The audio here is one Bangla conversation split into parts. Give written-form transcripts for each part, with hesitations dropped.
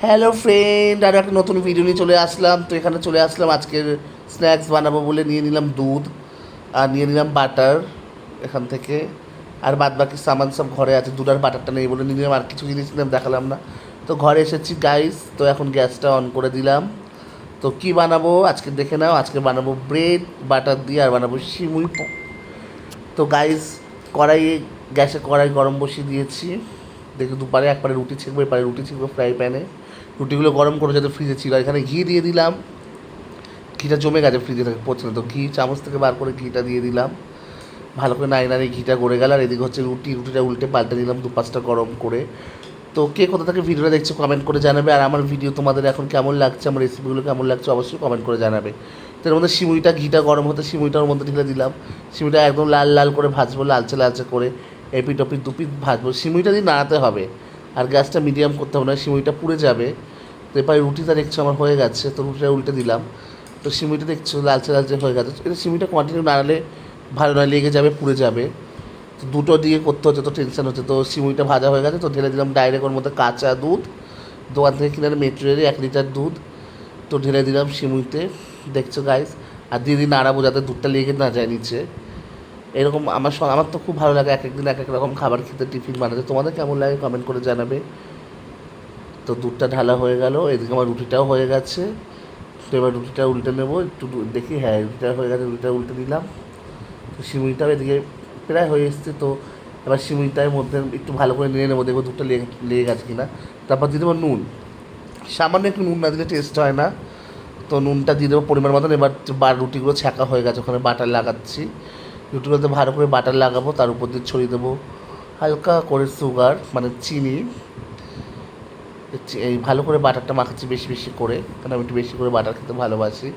হ্যালো ফ্রেন্ড, আর একটা নতুন ভিডিও নিয়ে চলে আসলাম। তো এখানে চলে আসলাম আজকের স্ন্যাক্স বানাবো বলে নিয়ে নিলাম দুধ আর নিয়ে নিলাম বাটার এখান থেকে। আর বাদ বাকি সামান সব ঘরে আছে, দুধ আর বাটারটা নেই বলে নিয়ে নিলাম। আর কিছু জিনিস নিলাম, দেখালাম না। তো ঘরে এসেছি গাইস, তো এখন গ্যাসটা অন করে দিলাম। তো কি বানাবো আজকে দেখে নাও। আজকে বানাবো ব্রেড বাটার দিয়ে, আর বানাবো সিমুই। তো গাইস, কড়াইয়ে গ্যাসে কড়াই গরম বসিয়ে দিয়েছি। দেখি দুপারে একবারে রুটি ছেঁকবো, এপারে রুটি ছেঁকবো ফ্রাই প্যানে। রুটিগুলো গরম করে যাতে ফ্রিজে ছিল, এখানে ঘি দিয়ে দিলাম। ঘিটা জমে গেছে ফ্রিজে থেকে পড়ছে না, তো ঘি চামচ থেকে বার করে ঘিটা দিয়ে দিলাম। ভালো করে নাড়ি নাড়ি ঘিটা গড়ে গেল। আর এদিকে হচ্ছে রুটিটা উল্টে পাল্টে দিলাম দু পাঁচটা গরম করে। তো কে কোথা থেকে ভিডিওটা দেখছো কমেন্ট করে জানাবে। আর আমার ভিডিও তোমাদের এখন কেমন লাগছে, আমার রেসিপিগুলো কেমন লাগছে অবশ্যই কমেন্ট করে জানাবে। তো এর মধ্যে সিমুইটা, ঘিটা গরম হতে সিমুইটা ওর মধ্যে ঢেলে দিলাম। সিমুইটা একদম লাল লাল করে ভাজবো, লালচে লালচে করে এপিট ওপিট দুপিট ভাজবো। সিমুইটা দিয়ে নাড়াতে হবে, আর গ্যাসটা মিডিয়াম করতে হবে, না সিমুইটা পুড়ে যাবে। তো এরপরে রুটিটা দেখছো আমার হয়ে গেছে, তো রুটিটা উল্টে দিলাম। তো সিমুইটা দেখছো লালচে লালচে হয়ে গেছে। এটা সিমুইটা কন্টিনিউ নাড়ালে ভালো নয়, লেগে যাবে, পুড়ে যাবে। তো দুটো দিয়ে করতে হচ্ছে, তো টেনশন হচ্ছে। তো সিমুইটা ভাজা হয়ে গেছে, তো ঢেলে দিলাম ডাইরেক্ট ওর মধ্যে কাঁচা দুধ। দোকান থেকে কিনে মেটেরিয়ালে 1 লিটার দুধ। তো ঢেলে দিলাম সিমুইতে, দেখছো গাইস। আর দিয়ে দিন নাড়াবো যাতে দুধটা লেগে না যায় নিচে। এরকম আমার তো খুব ভালো লাগে এক একদিন এক এক রকম খাবার খেতে, টিফিন বানাতে। তোমাদের কেমন লাগে কমেন্ট করে জানাবে। তো দুধটা ঢালা হয়ে গেল, এদিকে আমার রুটিটাও হয়ে গেছে। তো এবার রুটিটা উল্টে নেবো, একটু দেখি। হ্যাঁ, রুটিটা হয়ে গেছে, রুটিটা উল্টে দিলাম। তো সিমুইটাও এদিকে প্রায় হয়ে এসছে। তো এবার সিমুইটার মধ্যে একটু ভালো করে নিয়ে নেবো, দেখবো দুধটা লেগে লেগে গেছে কিনা। তারপর দিয়ে দেবো নুন। সামান্য একটু নুন না দিলে টেস্ট হয় না। তো নুনটা দিয়ে দেবো পরিমাণ মতন। এবার রুটিগুলো ছ্যাঁকা হয়ে গেছে, ওখানে বাটার লাগাচ্ছি। রুটিগুলোতে ভালো করে বাটার লাগাবো, তার উপর দিয়ে ছড়িয়ে দেবো হালকা করে সুগার, মানে চিনি। এই ভালো করে বাটারটা মাখাচ্ছি বেশি বেশি করে, কারণ আমি একটু বেশি করে বাটার খেতে ভালোবাসি।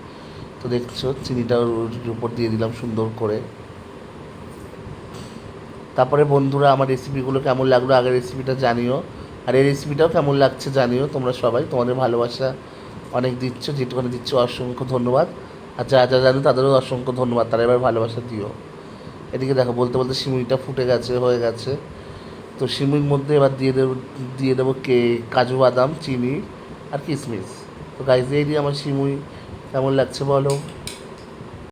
তো দেখছো চিনিটা রুটির উপর দিয়ে দিলাম সুন্দর করে। তারপরে বন্ধুরা, আমার রেসিপিগুলো কেমন লাগলো আগের রেসিপিটা জানিও। আর এই রেসিপিটাও কেমন লাগছে জানিও। তোমরা সবাই তোমাদের ভালোবাসা অনেক দিচ্ছ, যেটুখানি দিচ্ছ অসংখ্য ধন্যবাদ। আর যা যা জানো তাদেরও অসংখ্য ধন্যবাদ, তারা এবার ভালোবাসা দিও। এদিকে দেখো বলতে বলতে সিমুইটা ফুটে গেছে, হয়ে গেছে। তো সিমুইর মধ্যে এবার দিয়ে দেবো কাজু বাদাম, চিনি আর কিশমিশ। তো গাইজ এই দিয়ে আমার সিমুই কেমন লাগছে বলো।